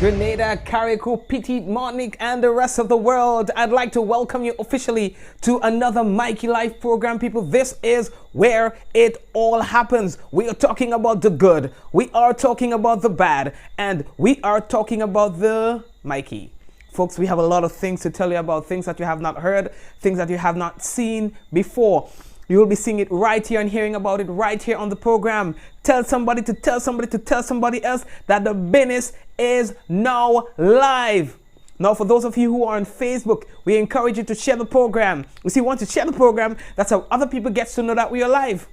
Grenada, Carriacou, Petite Martinique, and the rest of the world. I'd like to welcome you officially to another Mikey Life program, people. This is where it all happens. We are talking about the good, we are talking about the bad, and we are talking about the Mikey. Folks, we have a lot of things to tell you about, things that you have not heard, things that you have not seen before. You will be seeing it right here and hearing about it right here on the program. Tell somebody to tell somebody to tell somebody else that the business is now live. Now, for those of you who are on Facebook, we encourage you to share the program. You see, once you share the program, that's how other people get to know that we are live.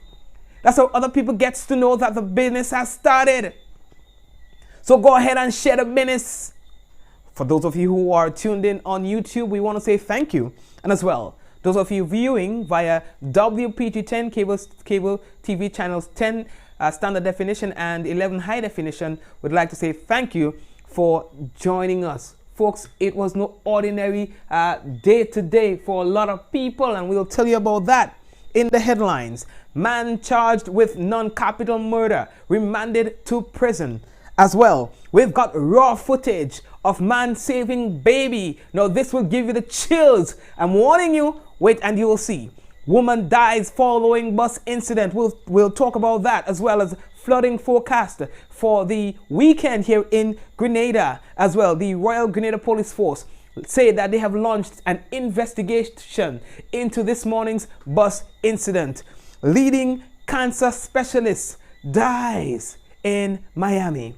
That's how other people get to know that the business has started. So go ahead and share the business. For those of you who are tuned in on YouTube, we want to say thank you. And as well, those of you viewing via WPG10 cable TV channels 10 standard definition and 11 high definition, would like to say thank you for joining us. Folks, it was no ordinary day today for a lot of people, and we'll tell you about that in the headlines. Man charged with non-capital murder, remanded to prison. As well, we've got raw footage of man saving baby. Now this will give you the chills. I'm warning you, wait and you will see. Woman dies following bus incident. We'll talk about that, as well as flooding forecast for the weekend here in Grenada. As well, the Royal Grenada Police Force say that they have launched an investigation into this morning's bus incident. Leading cancer specialist dies in Miami.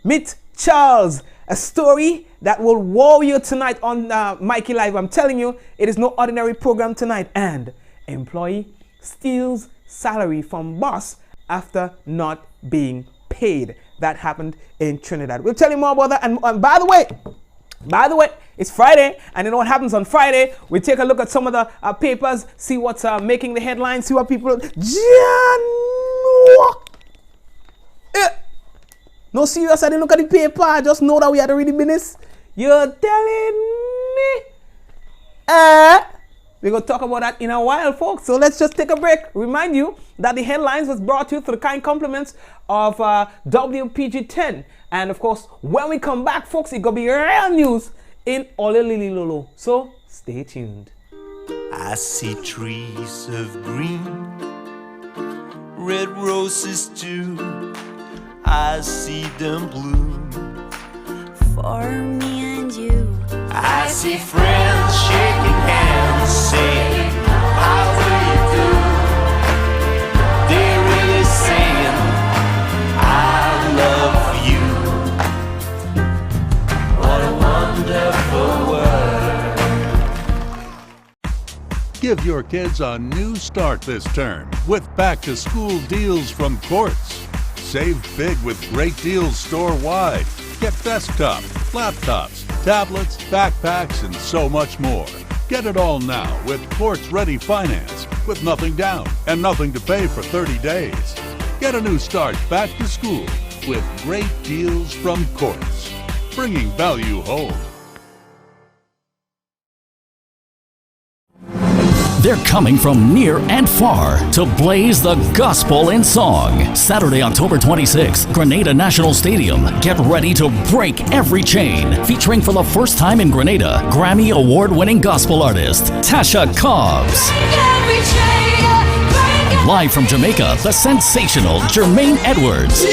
Meet Charles, a story that will wow you tonight on Mikey Live. I'm telling you, it is no ordinary program tonight. And employee steals salary from boss after not being paid. That happened in Trinidad. We'll tell you more about that. And by the way, it's Friday, and you know what happens on Friday? We take a look at some of the papers, see what's making the headlines, see what people... No, serious, I didn't look at the paper. I just know that we had a ready business. You're telling me? We're going to talk about that in a while, folks. So let's just take a break. Remind you that the headlines was brought to you through the kind compliments of WPG10. And of course, when we come back, folks, it's going to be real news in Ole Lili Lolo. So stay tuned. I see trees of green, red roses too. I see them bloom for me and you. I see friends shaking hands, saying, how do you do? They're really saying, I love you. What a wonderful world. Give your kids a new start this term with back-to-school deals from Quartz. Save big with great deals store-wide. Get desktops, laptops, tablets, backpacks, and so much more. Get it all now with Quartz-ready finance with nothing down and nothing to pay for 30 days. Get a new start back to school with great deals from Quartz, bringing value home. They're coming from near and far to blaze the gospel in song. Saturday, October 26th, Grenada National Stadium. Get ready to break every chain. Featuring for the first time in Grenada, Grammy Award-winning gospel artist, Tasha Cobbs. Live from Jamaica, the sensational Jermaine Edwards.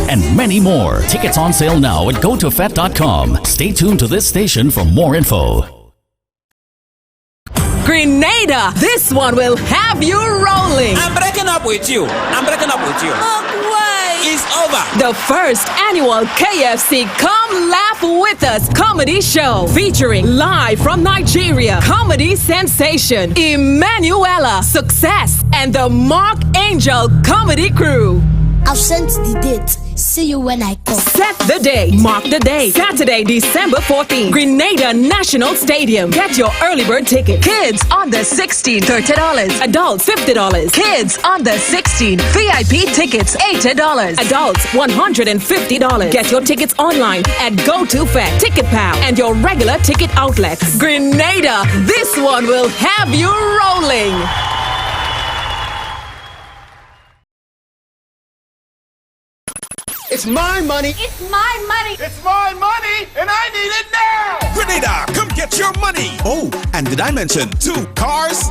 And many more. Tickets on sale now at gotofet.com. Stay tuned to this station for more info. Grenada, this one will have you rolling. I'm breaking up with you. It's over. The first annual KFC Come Laugh With Us comedy show, featuring live from Nigeria comedy sensation Emanuela Success and the Mark Angel comedy crew. I've sent the date. See you when I come. Set the date. Mark the day. Saturday, December 14th. Grenada National Stadium. Get your early bird ticket. Kids under 16, $30. Adults, $50. Kids under 16. VIP tickets, $80. Adults, $150. Get your tickets online at GoToFet, TicketPal, and your regular ticket outlets. Grenada, this one will have you rolling. It's my money. It's my money. It's my money, and I need it now! Grenada, come get your money. Oh, and did I mention 2 cars?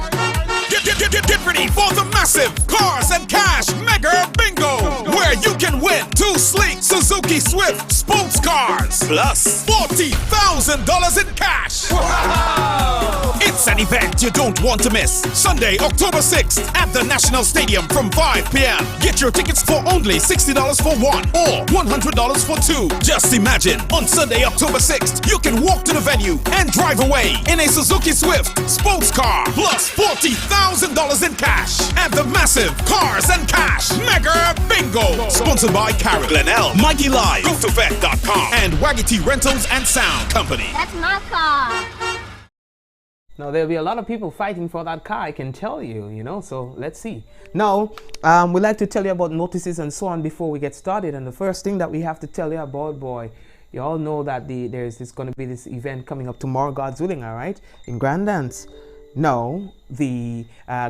Get ready for the massive Cars and Cash Mega Bingo, where you can win 2 sleek Suzuki Swift sports cars plus $40,000 in cash. Wow. It's an event you don't want to miss. Sunday, October 6th at the National Stadium from 5 p.m. Get your tickets for only $60 for 1 or $100 for 2. Just imagine, on Sunday, October 6th, you can walk to the venue and drive away in a Suzuki Swift sports car plus $40,000 in cash at the massive Cars and Cash Mega Bingo. Sponsored by Carol Glenell, Mikey Live, GoToVet.com, and Waggy T Rentals and Sound Company. That's my car. Now, there'll be a lot of people fighting for that car, I can tell you, you know, so let's see. Now, we'd like to tell you about notices and so on before we get started. And the first thing that we have to tell you about, boy, you all know that there's going to be this event coming up tomorrow, God's willing, all right, in Grand Dance. Now, the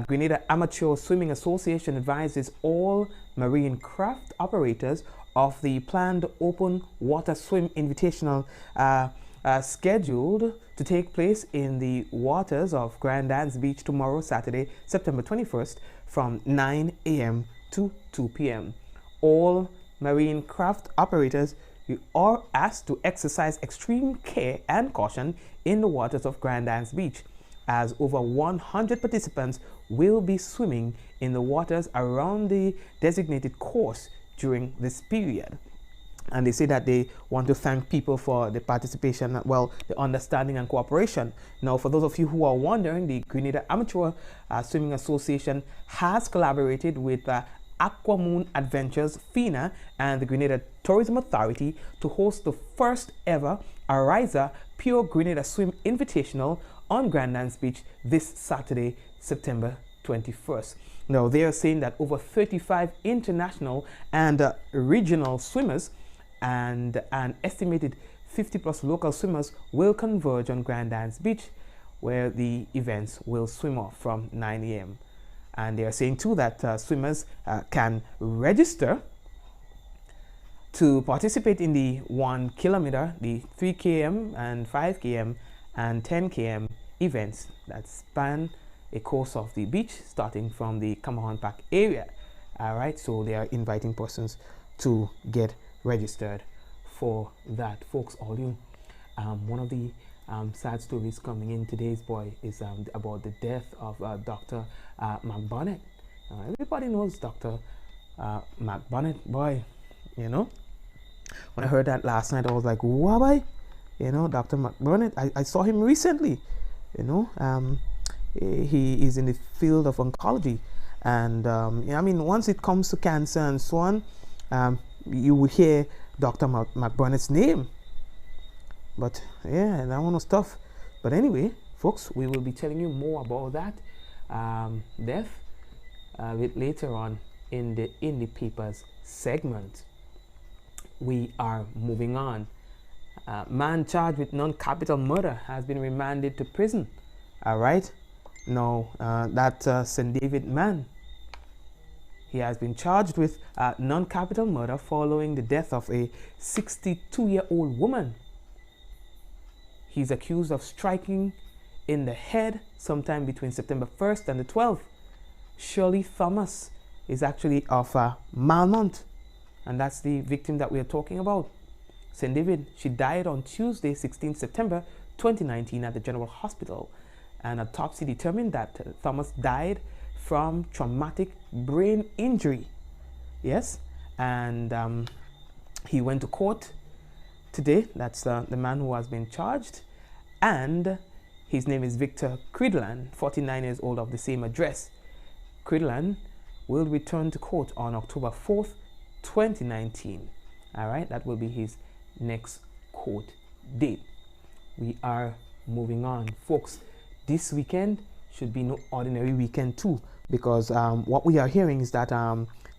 Grenada Amateur Swimming Association advises all marine craft operators of the planned open water swim invitational scheduled to take place in the waters of Grand Dance Beach tomorrow, Saturday, September 21st, from 9 a.m. to 2 p.m. All marine craft operators, you are asked to exercise extreme care and caution in the waters of Grand Dance Beach, as over 100 participants will be swimming in the waters around the designated course during this period. And they say that they want to thank people for the participation, well, the understanding and cooperation. Now, for those of you who are wondering, the Grenada Amateur Swimming Association has collaborated with Aqua Moon Adventures, FINA, and the Grenada Tourism Authority to host the first ever Ariza Pure Grenada Swim Invitational on Grand Dance Beach this Saturday, September 21st. Now, they are saying that over 35 international and regional swimmers and an estimated 50 plus local swimmers will converge on Grand Dance Beach, where the events will swim off from 9 a.m. And they are saying too that swimmers can register to participate in the 1 kilometer, the 3 km and 5 km and 10 km events that span a course of the beach starting from the Camahan Park area. All right, so they are inviting persons to get registered for that, folks. All you, one of the sad stories coming in today's boy is about the death of Dr. Burnett. Everybody knows Dr. Burnett, boy. You know, when I heard that last night, I was like, "Wow, boy!" You know, Dr. Burnett. I saw him recently. You know, he is in the field of oncology, and I mean, once it comes to cancer and so on, you will hear Dr. McBurnett's name. But yeah, that one was tough. But anyway, folks, we will be telling you more about that death a bit later on in the papers segment. We are moving on. Man charged with non-capital murder has been remanded to prison. All right. Now, that St. David man, he has been charged with non-capital murder following the death of a 62-year-old woman. He's accused of striking in the head sometime between September 1st and the 12th. Shirley Thomas is actually of Malmont, and that's the victim that we are talking about. St. David, she died on Tuesday, 16 September 2019 at the General Hospital. An autopsy determined that Thomas died from traumatic brain injury. Yes, and he went to court today. That's the man who has been charged, and his name is Victor Cridlan, 49 years old, of the same address. Cridlan will return to court on October 4th, 2019. All right, that will be his next court date. We are moving on, folks. This weekend should be no ordinary weekend too, because what we are hearing is that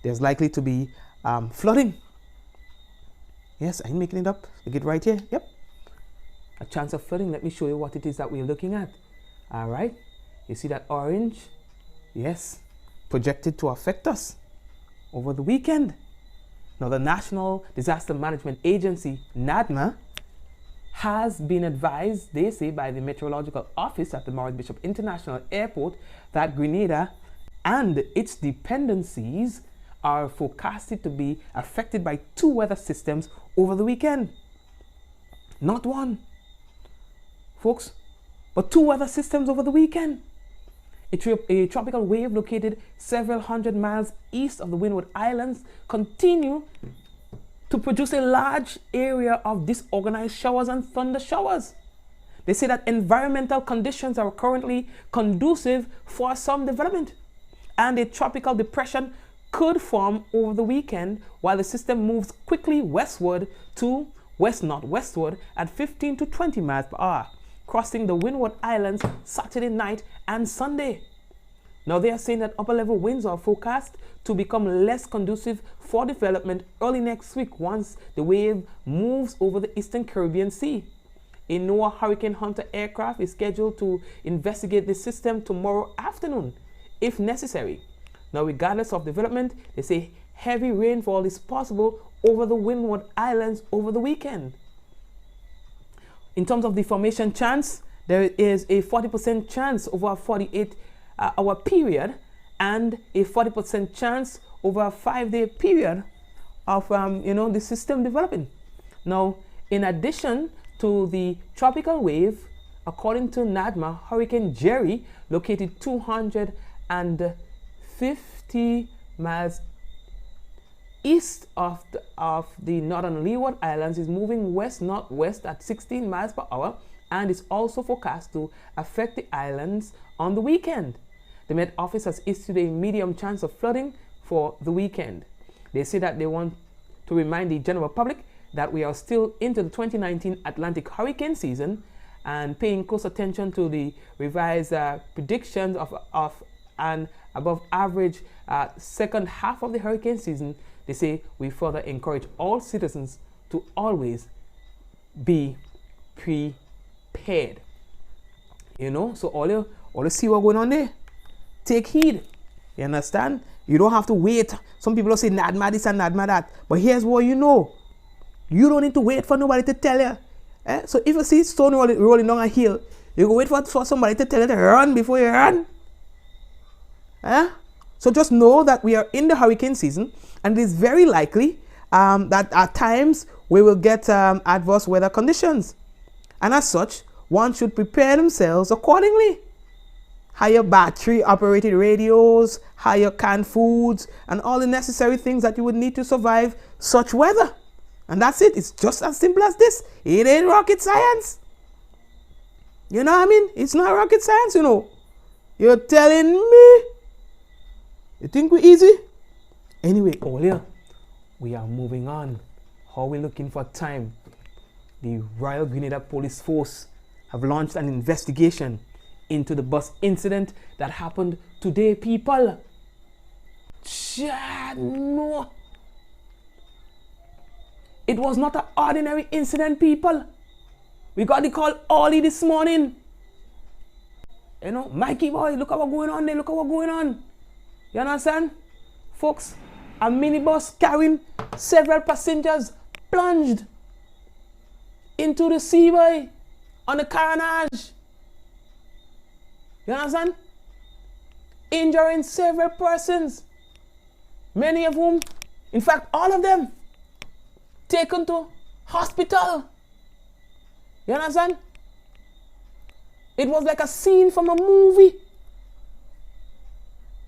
there's likely to be flooding. Yes, I'm making it up. Look it right here. Yep, a chance of flooding. Let me show you what it is that we're looking at. All right, you see that orange? Yes, projected to affect us over the weekend. Now, the National Disaster Management Agency, NADMA, has been advised, they say, by the Meteorological Office at the Maurice Bishop International Airport that Grenada and its dependencies are forecasted to be affected by 2 weather systems over the weekend. Not one, folks, but 2 weather systems over the weekend. A tropical wave located several hundred miles east of the Windward Islands continue to produce a large area of disorganized showers and thunder showers. They say that environmental conditions are currently conducive for some development, and a tropical depression could form over the weekend while the system moves quickly westward to west-northwestward at 15 to 20 miles per hour, crossing the Windward Islands Saturday night and Sunday. Now, they are saying that upper-level winds are forecast to become less conducive for development early next week once the wave moves over the eastern Caribbean Sea. A NOAA Hurricane Hunter aircraft is scheduled to investigate the system tomorrow afternoon, if necessary. Now, regardless of development, they say heavy rainfall is possible over the Windward Islands over the weekend. In terms of the formation chance, there is a 40% chance over a 48-hour period and a 40% chance over a 5-day period of the system developing. Now, in addition to the tropical wave, according to NADMA, Hurricane Jerry, located 250 miles east of the northern Leeward Islands, is moving west-northwest at 16 miles per hour and is also forecast to affect the islands on the weekend. The Met Office has issued a medium chance of flooding for the weekend. They say that they want to remind the general public that we are still into the 2019 Atlantic hurricane season and paying close attention to the revised predictions of an above average second half of the hurricane season. They say we further encourage all citizens to always be prepared. So all you see what's going on there, take heed. You understand? You don't have to wait. Some people say NADMA this and NADMA that. But here's what you know. You don't need to wait for nobody to tell you. So if you see stone rolling down a hill, you go wait for somebody to tell you to run before you run. So just know that we are in the hurricane season, and it is very likely that at times we will get adverse weather conditions. And as such, one should prepare themselves accordingly. Hire battery-operated radios, hire canned foods, and all the necessary things that you would need to survive such weather. And that's it. It's just as simple as this. It ain't rocket science. You know what I mean? It's not rocket science, You're telling me? You think we're easy? Anyway, Olia, we are moving on. How are we looking for time? The Royal Grenada Police Force have launched an investigation into the bus incident that happened today, people. No. It was not an ordinary incident, people. We got the call early this morning. Mikey boy, look at what's going on there. Look at what's going on. You understand? Folks, a minibus carrying several passengers plunged into the sea, boy, on the carnage. You understand? Injuring several persons. Many of whom, in fact, all of them, taken to hospital. You understand? It was like a scene from a movie.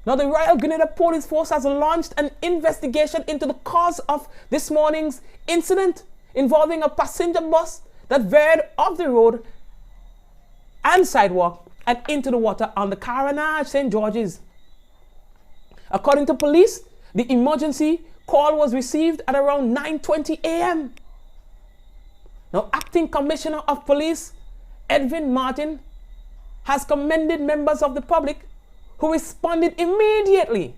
Now, the Royal Grenada Police Force has launched an investigation into the cause of this morning's incident involving a passenger bus that veered off the road and sidewalk and into the water on the Carnage, St. George's. According to police, the emergency call was received at around 9:20 a.m. Now, Acting Commissioner of Police Edwin Martin has commended members of the public who responded immediately,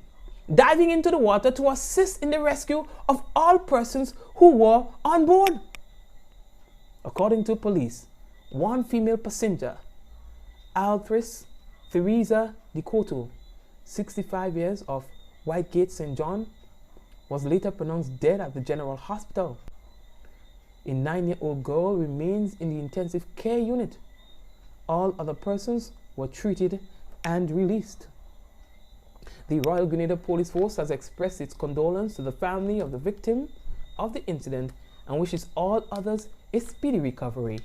diving into the water to assist in the rescue of all persons who were on board. According to police, one female passenger, Althris Theresa Dicoto, 65 years, of Whitegate, St. John, was later pronounced dead at the General Hospital. A 9-year-old girl remains in the intensive care unit. All other persons were treated and released. The Royal Grenada Police Force has expressed its condolence to the family of the victim of the incident and wishes all others a speedy recovery.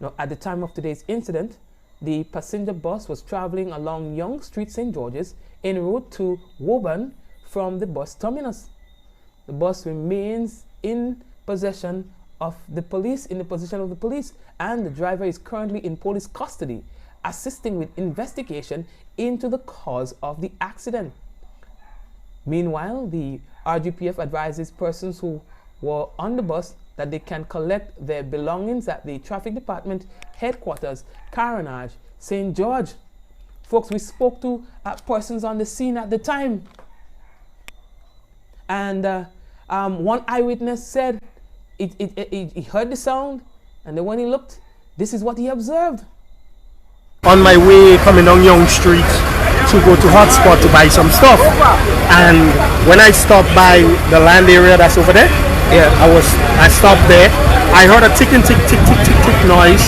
Now, at the time of today's incident, the passenger bus was traveling along Yonge Street, St. George's, en route to Woburn from the bus terminus. The bus remains in possession of the police, and the driver is currently in police custody, assisting with investigation into the cause of the accident. Meanwhile, the RGPF advises persons who were on the bus that they can collect their belongings at the Traffic Department headquarters, Carenage, St. George. Folks, we spoke to persons on the scene at the time, and one eyewitness said he heard the sound, and then when he looked, this is what he observed. On my way coming down Yonge Street to go to Hotspot to buy some stuff, and when I stopped by the land area that's over there, I stopped there. I heard a ticking tick noise.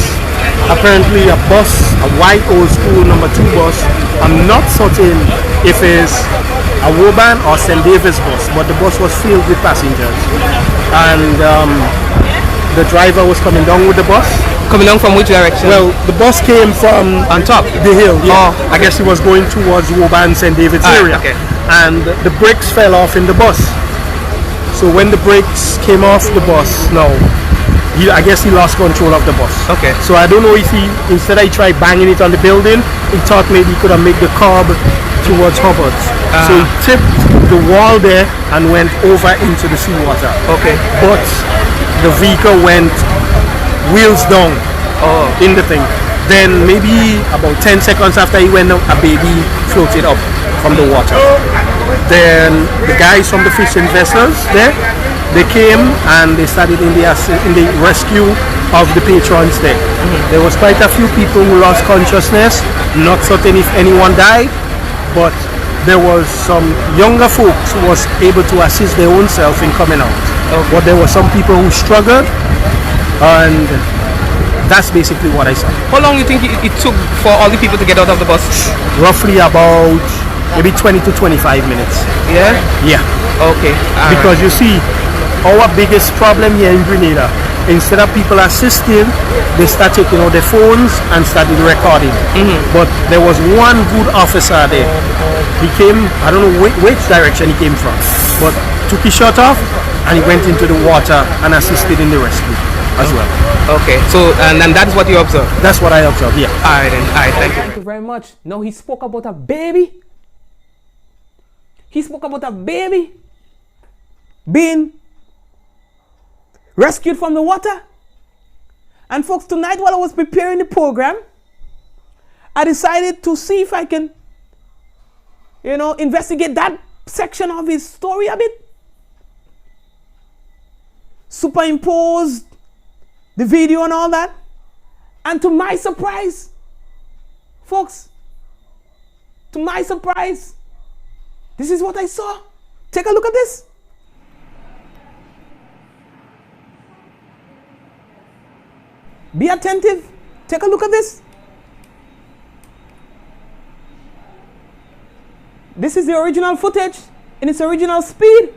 Apparently a bus, a white old school number 2 bus. I'm not certain if it's a Woburn or St. David's bus, but the bus was filled with passengers, and the driver was coming down with the bus. Coming down from which direction? Well, the bus came from on top the hill. Yeah. Oh. I guess he was going towards Woburn, St. David's area. Okay. And the brakes fell off in the bus. So when the brakes came off the bus, I guess he lost control of the bus. Okay. So I don't know if instead he tried banging it on the building, he thought maybe he could have made the curb towards Hubbard's. So he tipped the wall there and went over into the seawater. Okay. But the vehicle went wheels down in the thing. Then maybe about 10 seconds after he went out, a baby floated up from the water. Then the guys from the fishing vessels there, they came and they started in the rescue of the patrons there. There was quite a few people who lost consciousness. Not certain if anyone died, but there was some younger folks who was able to assist their own self in coming out. But there were some people who struggled, and that's basically what I saw. How long do you think it took for all the people to get out of the bus? Roughly about maybe 20 to 25 minutes. Yeah? Yeah. Okay. Because you see, our biggest problem here in Grenada, instead of people assisting, they start taking out their phones and started recording. But there was one good officer there. He came, I don't know which direction he came from, but took his shirt off and he went into the water and assisted in the rescue as well. Okay, so and that's what you observed? That's what I observed, yeah. Alright then, alright, thank you. Thank you very much. Now he spoke about a baby. He spoke about a baby being rescued from the water. And folks, tonight while I was preparing the program, I decided to see if I can, investigate that section of his story a bit. Superimpose the video and all that. And to my surprise, folks, to my surprise, this is what I saw. Take a look at this. Be attentive. Take a look at this. This is the original footage in its original speed,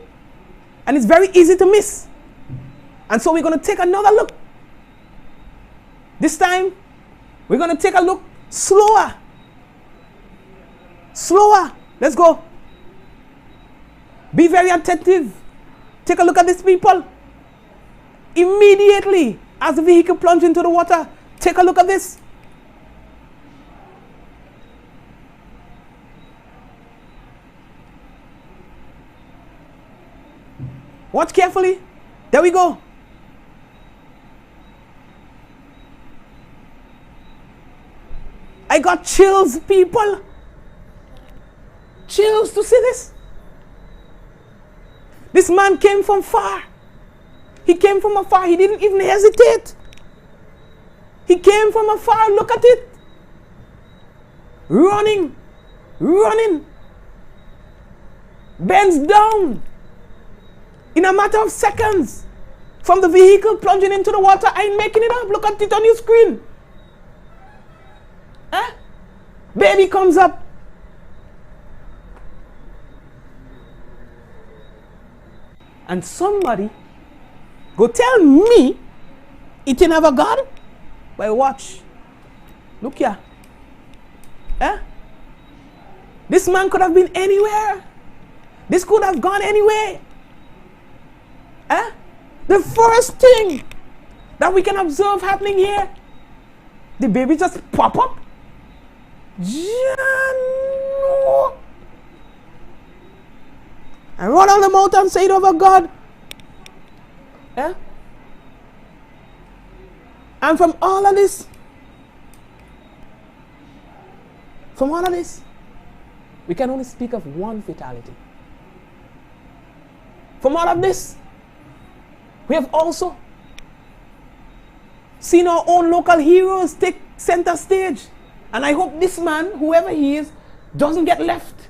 and it's very easy to miss. And so we're going to take another look. This time, we're going to take a look slower. Slower. Let's go. Be very attentive. Take a look at this, people. Immediately, as the vehicle plunged into the water, take a look at this. Watch carefully. There we go. I got chills, people. Chills to see this. This man came from far. He came from afar. He didn't even hesitate. He came from afar. Look at it. Running. Running. Bends down. in a matter of seconds from the vehicle plunging into the water. I ain't making it up. Look at it on your screen. Baby comes up. And somebody go tell me it didn't have a God? But watch. Look here. This man could have been anywhere. This could have gone anywhere. The first thing that we can observe happening here, the baby just pop up. Jano. And run on the mouth and say it over God. And from all of this, we can only speak of one fatality. From all of this, we have also seen our own local heroes take center stage. And I hope this man, whoever he is, doesn't get left.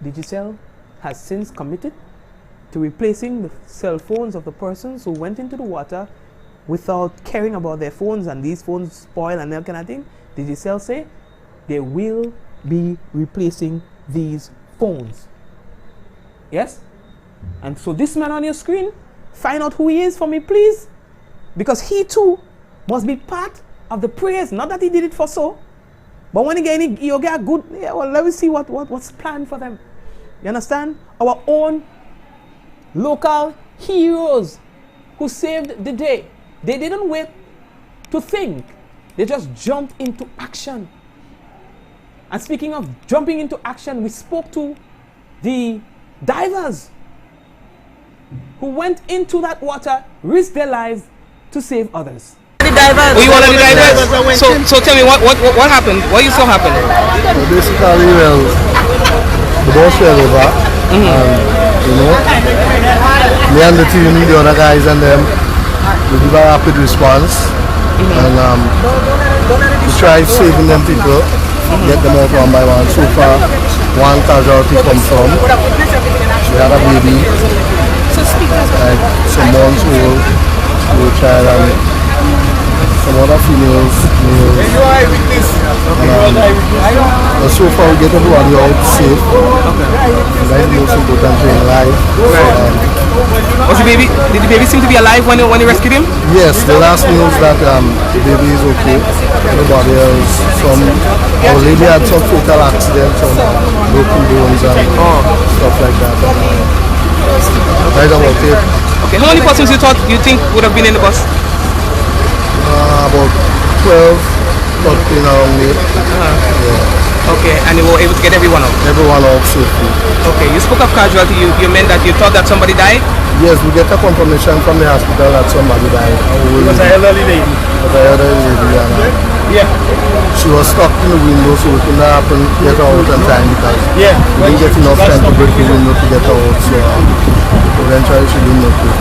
Digicel has since committed to replacing the cell phones of the persons who went into the water without caring about their phones, and these phones spoil and that kind of thing. Digicel say they will be replacing these phones. Yes? And so this man on your screen, find out who he is for me, please. Because he too must be part of the prayers. Not that he did it for so, but when again you get a good, let me see what's planned for them. You understand? Our own local heroes who saved the day. They didn't wait to think. They just jumped into action. And speaking of jumping into action, we spoke to the divers who went into that water, risked their lives to save others. Were you one of the divers? So tell me what happened? What you saw happen? So basically, well, the boss fell over, and you know, me and the team, the other guys and them, we give a rapid response, and we tried saving them people, get them out one by one. So far, one casualty comes from. We had a baby, like some months old, little child, and some other females, males. And so far we get everybody out safe. And that's the most important thing in life. Did the baby seem to be alive when you rescued him? Yes, the last news that the baby is okay. Everybody else, our lady had some fatal accidents, some broken bones and stuff like that. Right about it. Okay, how many persons you think would have been in the bus? About 12, 13 around there. Yeah. Okay, and you were able to get everyone out? Everyone out safely. Okay, you spoke of casualty. You meant that you thought that somebody died? Yes, we get a confirmation from the hospital that somebody died. It was an elderly lady. Yeah. She was stuck in the window, so we couldn't happen get her out on time because we didn't get enough time to break the window to get her out. So eventually she didn't make it.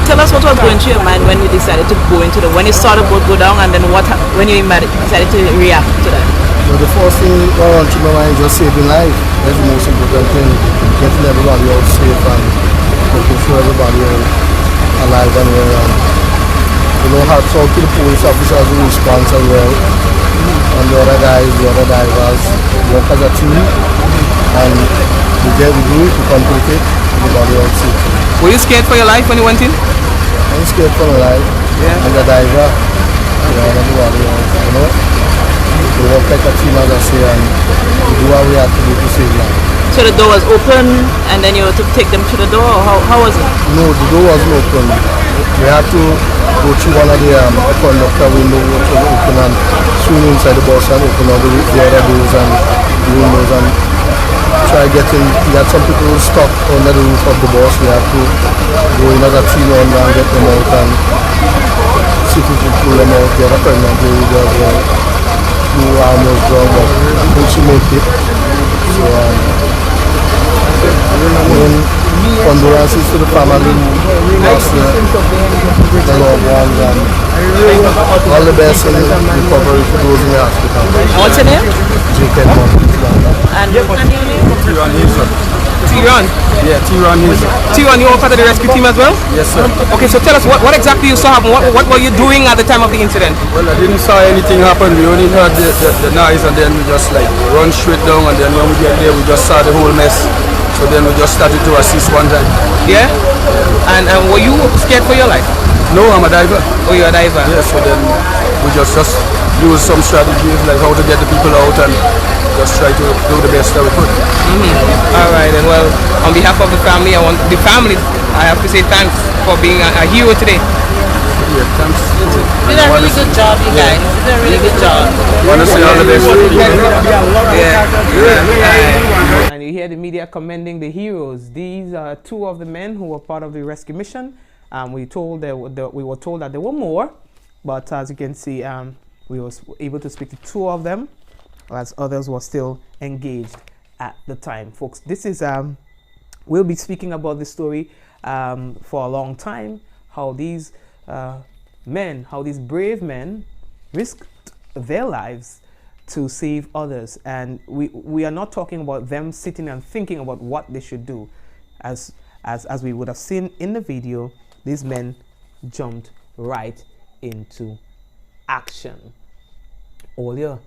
Tell us what was going through your mind when you decided to go into when you saw the boat go down, and then when you decided to react to that? So the first thing I want to know is just saving life. That's the most important thing. Getting everybody out safe and making sure everybody is alive and well. You know, hats out to the police officers who respond as well. And the other guys, the other divers, work as a team. And we do it, we complete it, everybody else safe. Were you scared for your life when you went in? I'm scared for my life. Yeah. And the diver, and everybody else, you know. We work like a team, as I say, and we do what we have to do to save life. So the door was open, and then you had to take them to the door, or how was it? No, the door wasn't open. We had to go through one of the conductor window, which was open, and swing inside the bus and open all the other doors and the windows and try getting. We had some people stuck under the roof of the bus. We had to go in as a team under and get them out and see if we could pull them out. The other pregnant lady as well, who almost drowned, but I think she made it. So, condolences to the family, lost the loved ones, and all the best in recovery for those in the hospital. What's your name? J.K. And your name? Tyrion. Yeah, Tyrion is. Tyrion, you were part of the rescue team as well? Yes, sir. Okay, so tell us what exactly you saw happen. What were you doing at the time of the incident? Well, I didn't saw anything happen. We only heard the noise, and then we just like run straight down, and then when we get there, we just saw the whole mess. So then we just started to assist one time. Yeah? And were you scared for your life? No, I'm a diver. Oh, you're a diver? Yeah, so then we just use some strategies like how to get the people out and just try to do the best that we could. All right, and well, on behalf of the family, I have to say thanks for being a hero today. Yeah, thanks. You did a really good job, you guys. You did a really good job. Want to say all the best to the people. And you hear the media commending the heroes. These are two of the men who were part of the rescue mission. We were told that there were more, but as you can see, we were able to speak to two of them, as others were still engaged at the time. Folks, this is we'll be speaking about this story for a long time. How these these brave men risked their lives to save others, and we are not talking about them sitting and thinking about what they should do, as we would have seen in the video. These men jumped right into action. Oh yeah,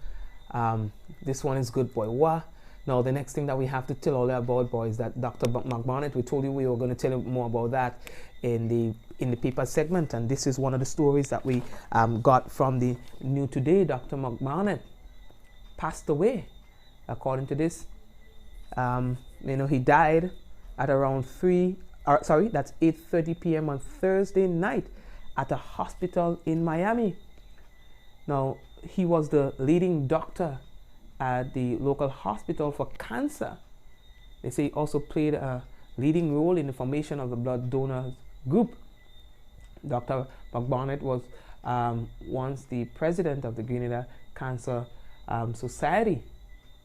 this one is good, boy. What? Now the next thing that we have to tell all about, boy, is that Dr. Burnett. We told you we were going to tell you more about that in the paper segment, and this is one of the stories that we got from the New Today. Dr. Burnett passed away, according to this. He died at around 8:30 p.m. on Thursday night at a hospital in Miami. Now, he was the leading doctor at the local hospital for cancer. They say he also played a leading role in the formation of the blood donors group. Dr. Burnett was once the president of the Grenada Cancer Society.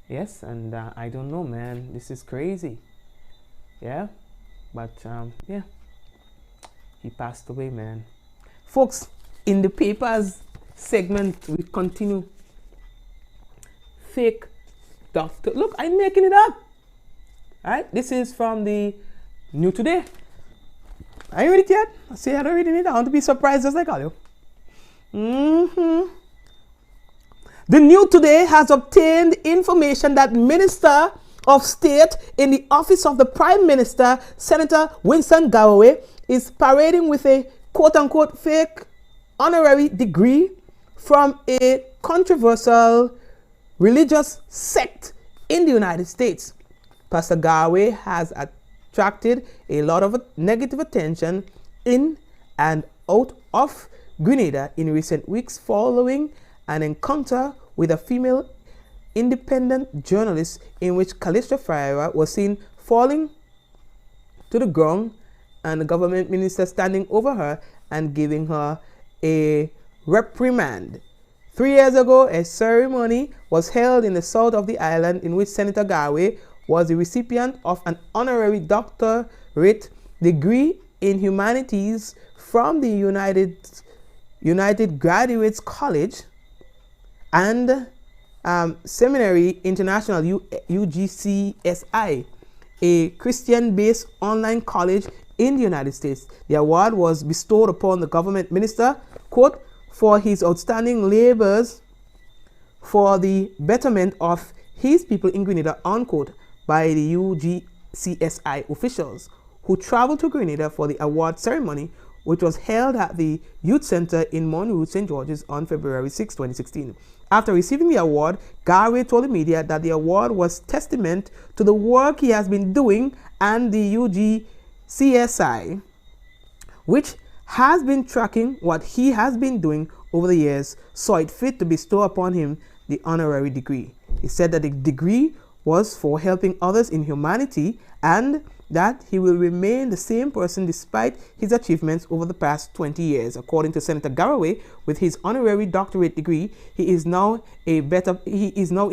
Yes, and I don't know, man, this is crazy. Yeah, but yeah, he passed away, man. Folks, in the papers segment, we continue. Fake doctor. Look, I'm making it up. All right, this is from the New Today. Are you read it yet? I say I don't read it. I want to be surprised just like all you. The New Today has obtained information that Minister of State in the office of the Prime Minister, Senator Winston Galloway, is parading with a quote-unquote fake honorary degree from a controversial religious sect in the United States. Pastor Galloway has attracted a lot of negative attention in and out of Grenada in recent weeks following an encounter with a female independent journalist in which Calista Ferreira was seen falling to the ground and the government minister standing over her and giving her a reprimand. 3 years ago, a ceremony was held in the south of the island in which Senator Galloway was the recipient of an honorary doctorate degree in humanities from the United Graduates College and Seminary International, UGCSI, a Christian-based online college in the United States. The award was bestowed upon the government minister, quote, for his outstanding labors for the betterment of his people in Grenada, unquote, by the UGCSI officials who traveled to Grenada for the award ceremony, which was held at the Youth Center in Monroe, St. George's on February 6, 2016. After receiving the award, Galloway told the media that the award was testament to the work he has been doing, and the UGCSI, which has been tracking what he has been doing over the years, saw it fit to bestow upon him the honorary degree. He said that the degree was for helping others in humanity and that he will remain the same person despite his achievements over the past 20 years. According to Senator Galloway, with his honorary doctorate degree, he is now in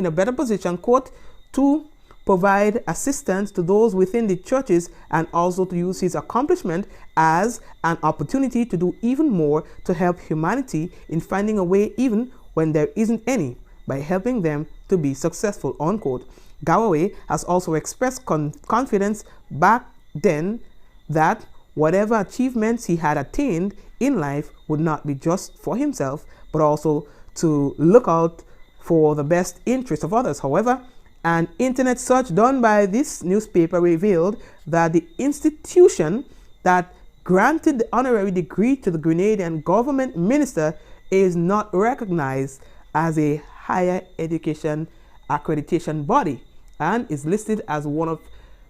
a better position, quote, to provide assistance to those within the churches and also to use his accomplishment as an opportunity to do even more to help humanity in finding a way even when there isn't any, by helping them to be successful, unquote. Galloway has also expressed confidence back then that whatever achievements he had attained in life would not be just for himself, but also to look out for the best interest of others. However, an internet search done by this newspaper revealed that the institution that granted the honorary degree to the Grenadian government minister is not recognized as a higher education accreditation body and is listed as one of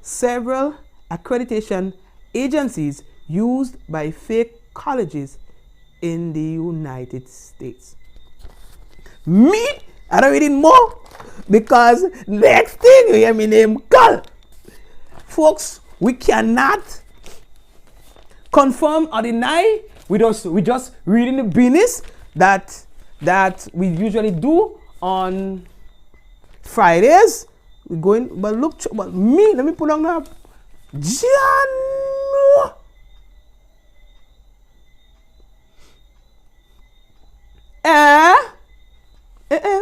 several accreditation agencies used by fake colleges in the United States. Me, I don't read it more because next thing you hear me name call. Folks, we cannot confirm or deny. We just reading the business that we usually do on Fridays. We're going, but look, but me, let me put on that. Jano.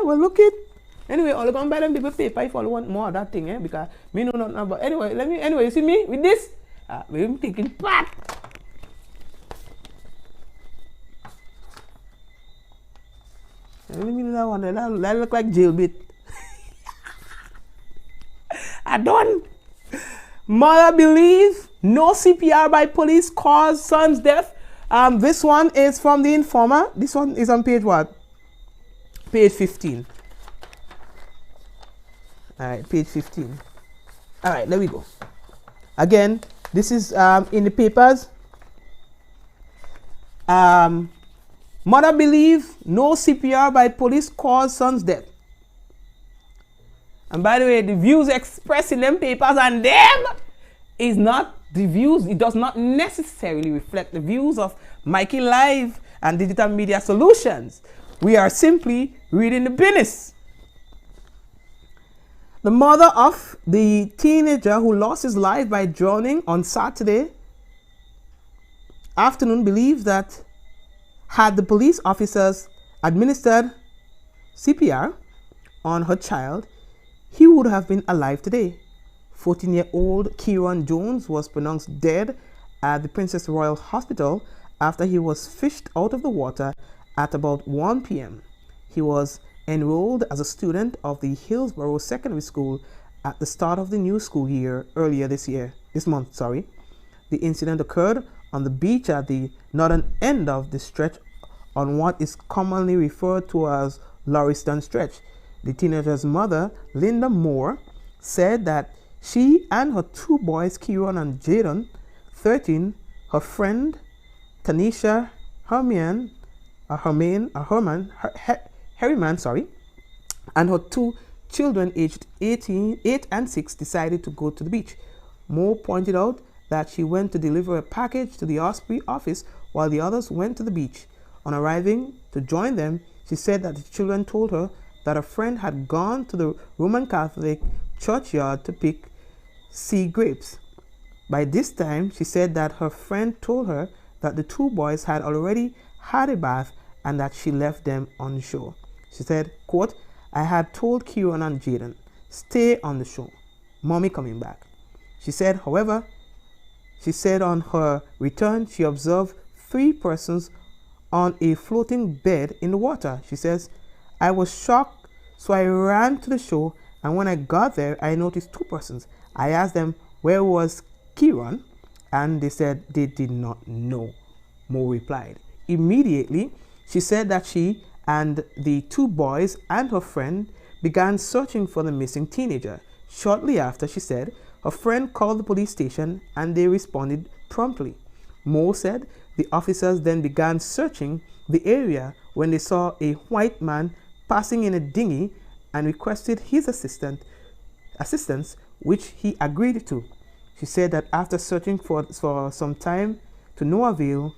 Well, look it. Anyway, all going buy them people paper if all want more of that thing, because me know nothing about. Anyway, you see me with this? We're taking part. Let me that one. That look like jail bit. I don't. Mother believes no CPR by police caused son's death. This one is from the Informer. This one is on page what? Page 15. All right, page 15. All right, there we go. Again, this is in the papers. Mother believes no CPR by police caused son's death. And by the way, the views expressed in them papers and them is not the views. It does not necessarily reflect the views of Mikey Live and Digital Media Solutions. We are simply reading the business. The mother of the teenager who lost his life by drowning on Saturday afternoon believes that had the police officers administered CPR on her child, he would have been alive today. 14-year-old Kieran Jones was pronounced dead at the Princess Royal Hospital after he was fished out of the water at about 1 p.m. He was enrolled as a student of the Hillsborough Secondary School at the start of the new school year earlier this month. The incident occurred on the beach at the northern end of the stretch on what is commonly referred to as Lauriston Stretch. The teenager's mother, Linda Moore, said that she and her two boys, Kieran and Jaden, 13, her friend, Tanisha Herman, and her two children aged 8 and 6 decided to go to the beach. Moore pointed out that she went to deliver a package to the Osprey office while the others went to the beach. On arriving to join them, she said that the children told her that a friend had gone to the Roman Catholic churchyard to pick sea grapes. By this time, she said that her friend told her that the two boys had already had a bath and that she left them on the shore. She said, quote, I had told Kieran and Jaden, stay on the shore. Mommy coming back. She said, however, on her return, she observed 3 persons on a floating bed in the water. She says, I was shocked, so I ran to the shore, and when I got there, I noticed 2 persons. I asked them, where was Kieran? And they said they did not know. Mo replied. Immediately, she said that she and the 2 boys and her friend began searching for the missing teenager. Shortly after, she said, her friend called the police station and they responded promptly. Mo said the officers then began searching the area when they saw a white man passing in a dinghy and requested his assistance, which he agreed to. She said that after searching for some time to no avail,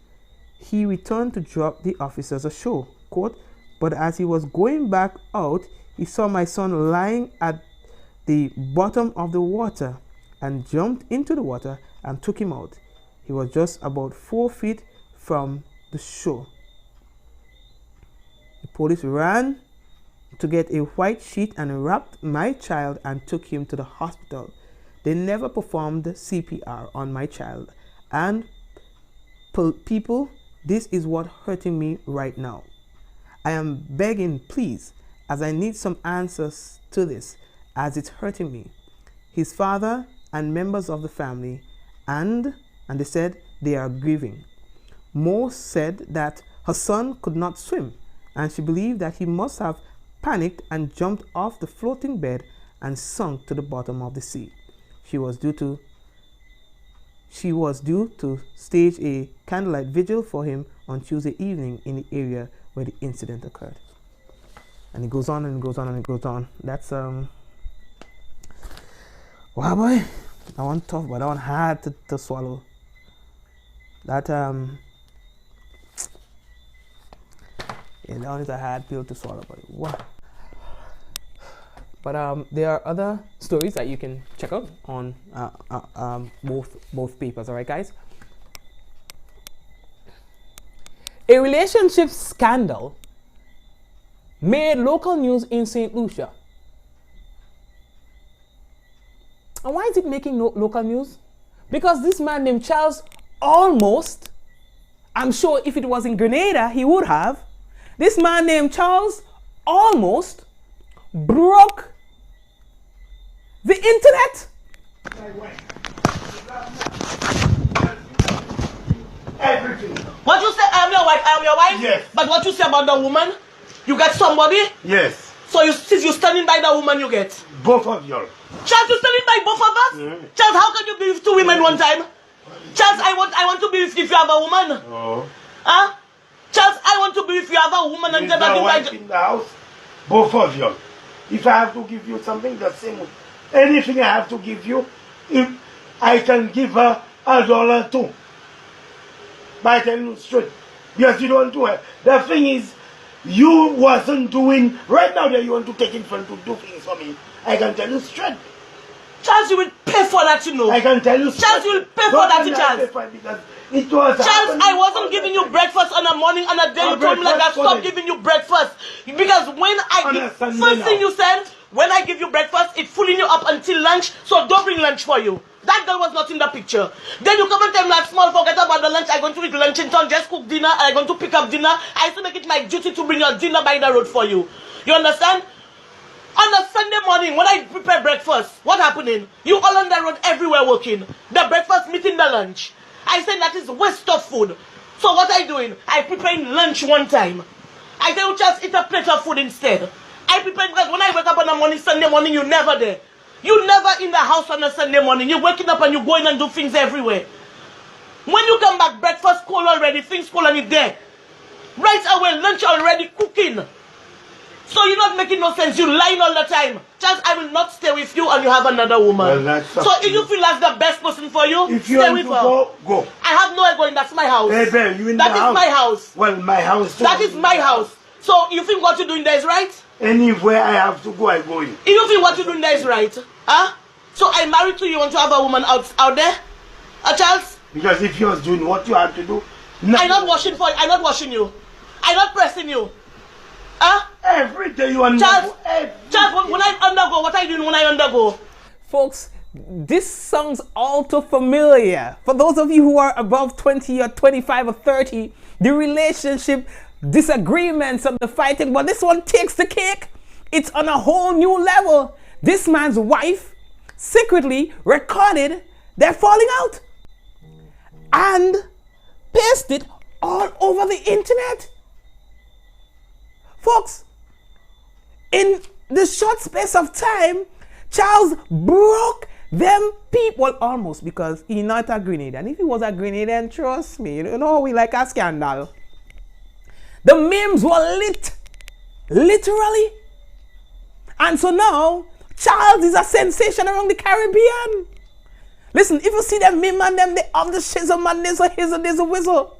he returned to drop the officers ashore. Quote, but as he was going back out, he saw my son lying at the bottom of the water and jumped into the water and took him out. He was just about 4 feet from the shore. The police ran to get a white sheet and wrapped my child and took him to the hospital. They never performed CPR on my child. And people, this is what hurting me right now. I am begging, please, as I need some answers to this, as it's hurting me. His father and members of the family, and they said they are grieving. Mo said that her son could not swim, and she believed that he must have panicked and jumped off the floating bed and sunk to the bottom of the sea. She was due to stage a candlelight vigil for him on Tuesday evening in the area where the incident occurred. And it goes on and it goes on and it goes on. That's wow, boy, that one tough, but that one hard to swallow. That yeah, that one is a hard pill to swallow, but what? But there are other stories that you can check out on both papers. All right, guys. A relationship scandal made local news in St. Lucia. And why is it making local news? Because this man named Charles almost, I'm sure if it was in Grenada, he would have. This man named Charles almost broke the internet. Everything. What you say? I am your wife. I am your wife. Yes. But what you say about the woman? You get somebody? Yes. So since you standing by the woman, you get both of you. Charles, you standing by both of us? Mm. Charles, how can you be with two women one time? Charles, I want to be with if you have a woman. Oh. Huh? Charles, I want to be if you have a woman and never wife in the house. Both of you. If I have to give you something, the same. Anything I have to give you, if I can give her $1 too. But I tell you straight, because you don't do it. The thing is, you wasn't doing, right now that you want to take in front to do things for me, I can tell you straight. Charles, you will pay for that, you know. I can tell you straight. Charles, you will pay for that, Charles. Because it was Charles, I wasn't giving you breakfast on a morning and a day you told me like I stopped giving you breakfast. Because when I give, first thing you said, when I give you breakfast, it's fooling you up until lunch, so don't bring lunch for you. That girl was not in the picture. Then you come and tell me like, small, forget about the lunch. I'm going to eat lunch in town, just cook dinner. I'm going to pick up dinner. I used to make it my duty to bring your dinner by the road for you. You understand? On a Sunday morning, when I prepare breakfast, what happening? You all on the road everywhere working. The breakfast meeting the lunch. I said that is waste of food. So what I doing? I preparing lunch one time. I tell you just eat a plate of food instead. I prepare because when I wake up on a morning, Sunday morning, you're never there. You never in the house on a Sunday morning. You're waking up and you going and do things everywhere. When you come back, breakfast cold already, things cold and you're there. Right away, lunch already cooking. So you're not making no sense. You lying all the time. Just I will not stay with you and you have another woman. Well, so if you feel that's the best person for you, if you stay want with to her. Go. I have nowhere going. That's my house. Hey, babe, you in that the is house? My house. Well, my house too. That is my house. So you think what you're doing there is right? Anywhere I have to go, I go in. You think what you're doing there is right? Huh? So I married to you and to have a woman out there? Charles? Because if you're doing what you have to do, I'm not washing for you. I'm not washing you. I'm not pressing you. Huh? Every day you undergo. Charles, when I undergo, what are you doing when I undergo? Folks, this sounds all too familiar. For those of you who are above 20 or 25 or 30, the relationship disagreements and the fighting, but this one takes the cake. It's on a whole new level. This man's wife secretly recorded their falling out and pasted it all over the internet. Folks, in the short space of time, Charles broke them people, well, almost, because he's not a Grenadian. If he was a Grenadian, trust me, you know, we like a scandal. The memes were lit, literally. And so now, Charles is a sensation around the Caribbean. Listen, if you see them meme and them, they have the shizzle and there's a hizzle, there's a whistle.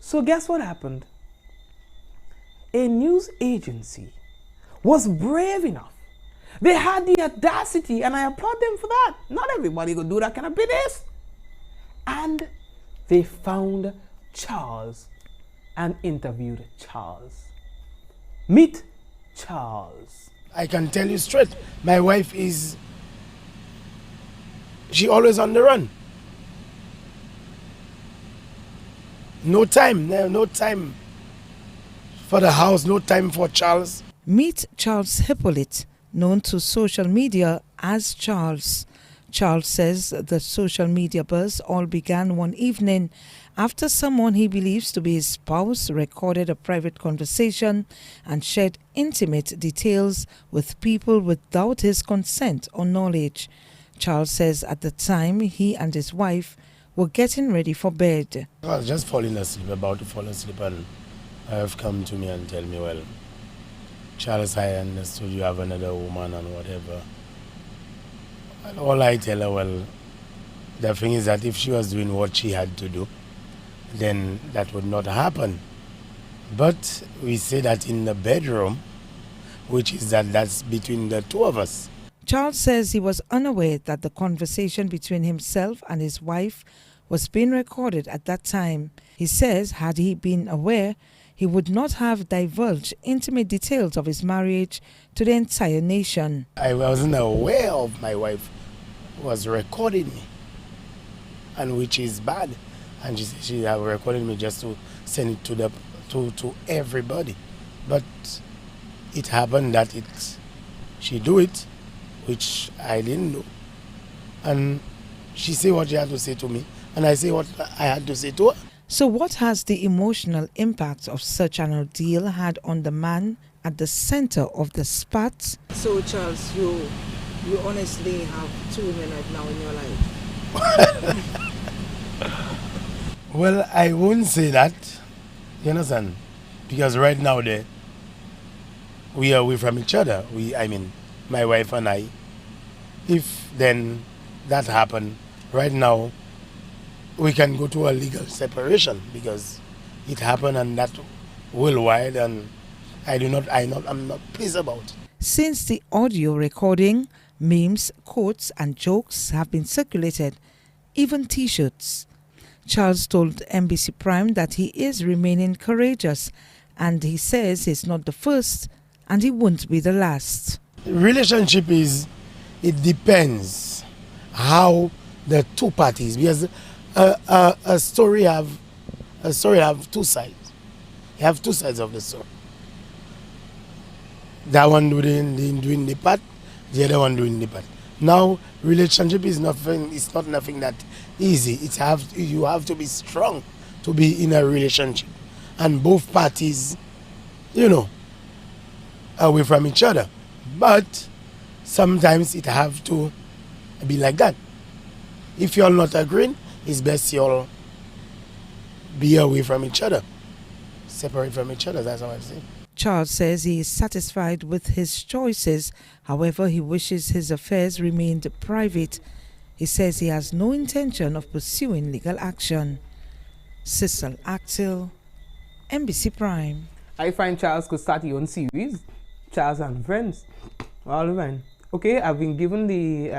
So guess what happened? A news agency was brave enough. They had the audacity, and I applaud them for that. Not everybody could do that kind of business. And they found Charles and interviewed Charles. Meet Charles. I can tell you straight, my wife she always on the run. No time for the house, no time for Charles. Meet Charles Hippolyte, known to social media as Charles. Charles says the social media buzz all began one evening after someone he believes to be his spouse recorded a private conversation and shared intimate details with people without his consent or knowledge. Charles says at the time he and his wife were getting ready for bed. I was just falling asleep, about to fall asleep, and I have come to me and tell me, well, Charles, I understood you have another woman and whatever. And all I tell her, well, the thing is that if she was doing what she had to do, then that would not happen. But we say that in the bedroom, which is that's between the two of us. Charles says he was unaware that the conversation between himself and his wife was being recorded at that time. He says had he been aware, he would not have divulged intimate details of his marriage to the entire nation. I wasn't aware of my wife was recording me, and which is bad. And she have recorded me just to send it to everybody. But it happened that she do it, which I didn't know. And she say what she had to say to me, and I say what I had to say to her. So what has the emotional impact of such an ordeal had on the man at the center of the spat? So Charles, you honestly have two women right now in your life? Well, I wouldn't say that, you understand? Because right now we are away from each other. My wife and I. If then that happened, right now we can go to a legal separation because it happened and that worldwide, and I'm not pleased about it. Since the audio recording, memes, quotes and jokes have been circulated, even t-shirts. Charles told NBC Prime that he is remaining courageous, and he says he's not the first and he won't be the last. Relationship it depends how the two parties, because a story have two sides. You have two sides of the story. That one doing the part, the other one doing the part. Now, relationship is nothing. It's not nothing that easy. You have to be strong to be in a relationship, and both parties, away from each other. But sometimes it have to be like that. If you're not agreeing, it's best you'll be away from each other, separate from each other. That's how I say. Charles says he is satisfied with his choices. However, he wishes his affairs remained private. He says he has no intention of pursuing legal action. Cecil Axel, NBC Prime. I find Charles could start his own series, Charles and Friends. All right. Okay, I've been given the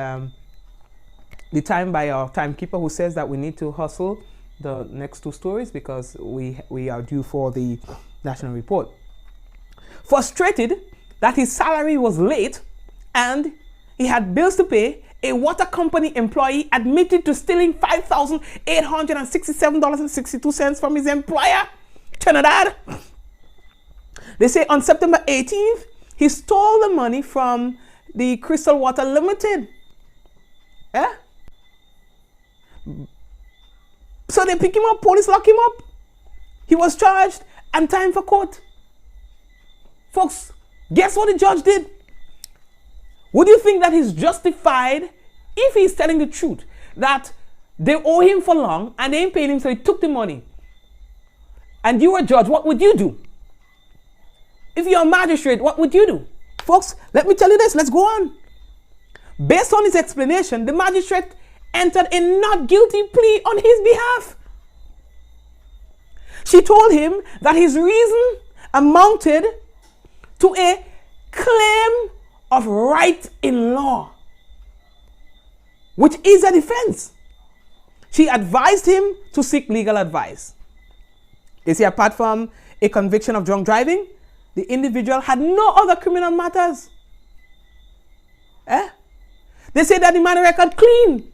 time by our timekeeper, who says that we need to hustle the next two stories because we are due for the national report. Frustrated that his salary was late and he had bills to pay, a water company employee admitted to stealing $5,867.62 from his employer, Trinidad. They say on September 18th, he stole the money from the Crystal Water Limited. Yeah? So they pick him up, police lock him up. He was charged and time for court. Folks, guess what the judge did? Would you think that he's justified if he's telling the truth, that they owe him for long and they ain't paying him, so he took the money? And you were a judge, what would you do? If you're a magistrate, what would you do? Folks, let me tell you this, let's go on. Based on his explanation, the magistrate entered a not guilty plea on his behalf. She told him that his reason amounted to a claim of right in law, which is a defense. She advised him to seek legal advice. You see, apart from a conviction of drunk driving, the individual had no other criminal matters. They said that the man record clean.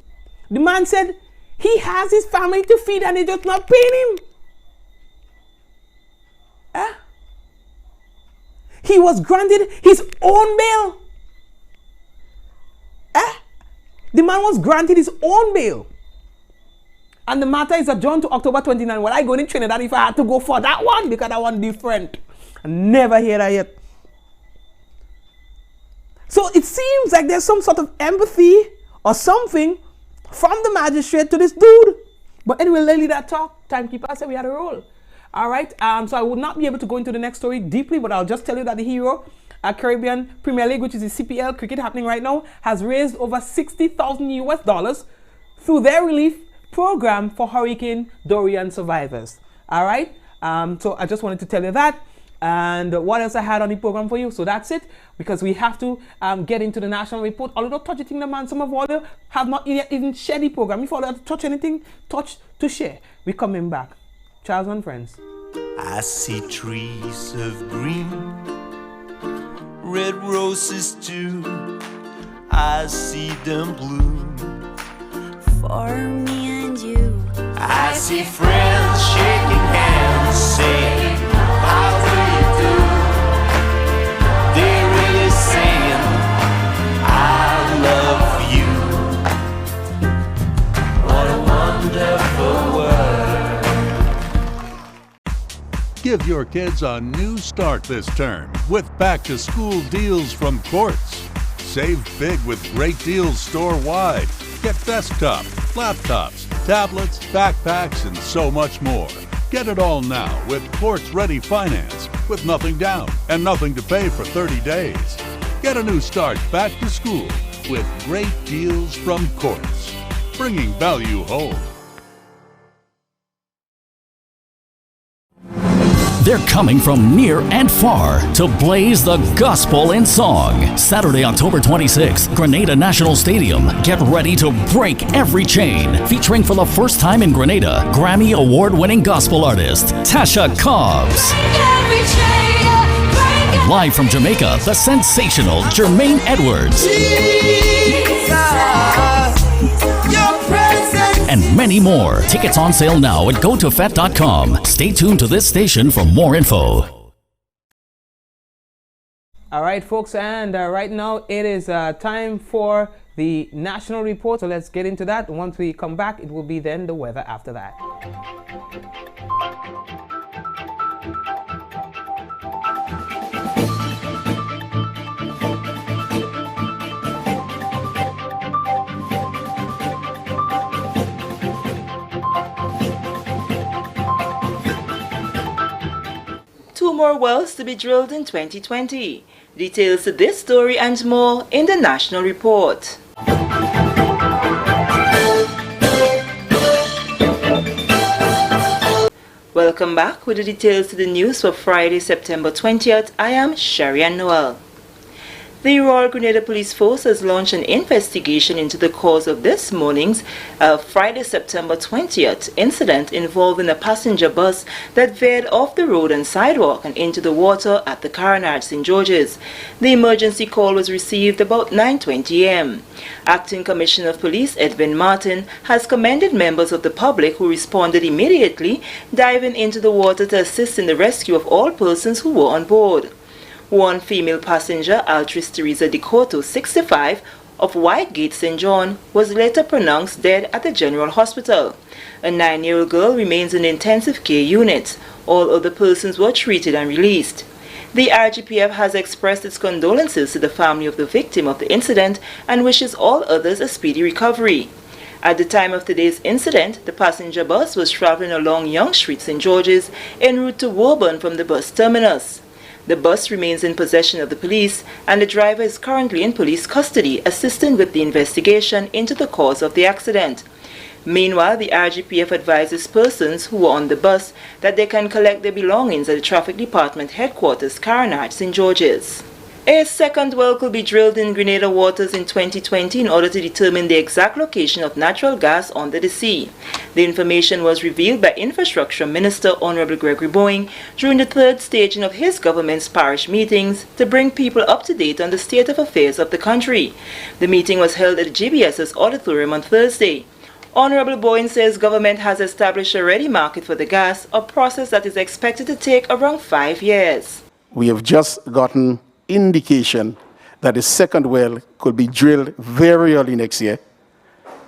The man said he has his family to feed and they just not paying him. He was granted his own bail. The man was granted his own bail. And the matter is adjourned to October 29. Well, I go in Trinidad if I had to go for that one because that one different. I never hear that yet. So it seems like there's some sort of empathy or something from the magistrate to this dude. But anyway, let's leave that talk. Timekeeper said we had a roll. All right. So I would not be able to go into the next story deeply, but I'll just tell you that the hero Caribbean Premier League, which is the CPL cricket happening right now, has raised over 60,000 US dollars through their relief program for Hurricane Dorian survivors. All right. So I just wanted to tell you that. And what else I had on the program for you? So that's it, because we have to get into the national report. Although touch it in the man, some of all you have not yet even shared the program. If all you touch anything, touch to share. We're coming back. Charles and friends. I see trees of green, red roses too. I see them bloom for me and you. I see friends shaking hands, saying, how do you do? They're really saying, I love you. What a wonderful world. Give your kids a new start this term with back-to-school deals from Quartz. Save big with great deals store-wide. Get desktop, laptops, tablets, backpacks, and so much more. Get it all now with Quartz Ready Finance with nothing down and nothing to pay for 30 days. Get a new start back to school with great deals from Quartz, bringing value home. They're coming from near and far to blaze the gospel in song. Saturday, October 26th, Grenada National Stadium. Get ready to break every chain. Featuring for the first time in Grenada, Grammy Award-winning gospel artist Tasha Cobbs. Live from Jamaica, the sensational Jermaine Edwards. And many more. Tickets on sale now at gotofet.com. Stay tuned to this station for more info. All right, folks, and right now it is time for the national report. So let's get into that. Once we come back, it will be then the weather after that. Two more wells to be drilled in 2020. Details to this story and more in the National Report. Welcome back with the details to the news for Friday, September 20th. I am Sharian Noel. The Royal Grenada Police Force has launched an investigation into the cause of this morning's Friday, September 20th incident involving a passenger bus that veered off the road and sidewalk and into the water at the Carenage St. George's. The emergency call was received about 9:20 a.m. Acting Commissioner of Police Edwin Martin has commended members of the public who responded immediately, diving into the water to assist in the rescue of all persons who were on board. One female passenger, Altrice Teresa Decoto, 65, of Whitegate St. John, was later pronounced dead at the General Hospital. A 9-year-old girl remains in the intensive care unit. All other persons were treated and released. The RGPF has expressed its condolences to the family of the victim of the incident and wishes all others a speedy recovery. At the time of today's incident, the passenger bus was traveling along Yonge Street, St. George's, en route to Woburn from the bus terminus. The bus remains in possession of the police, and the driver is currently in police custody, assisting with the investigation into the cause of the accident. Meanwhile, the RGPF advises persons who were on the bus that they can collect their belongings at the Traffic Department headquarters, Carenage, St. George's. A second well could be drilled in Grenada waters in 2020 in order to determine the exact location of natural gas under the sea. The information was revealed by Infrastructure Minister Honorable Gregory Boeing during the third staging of his government's parish meetings to bring people up to date on the state of affairs of the country. The meeting was held at the GBS's auditorium on Thursday. Honorable Boeing says government has established a ready market for the gas, a process that is expected to take around 5 years. We have just gotten indication that the second well could be drilled very early next year,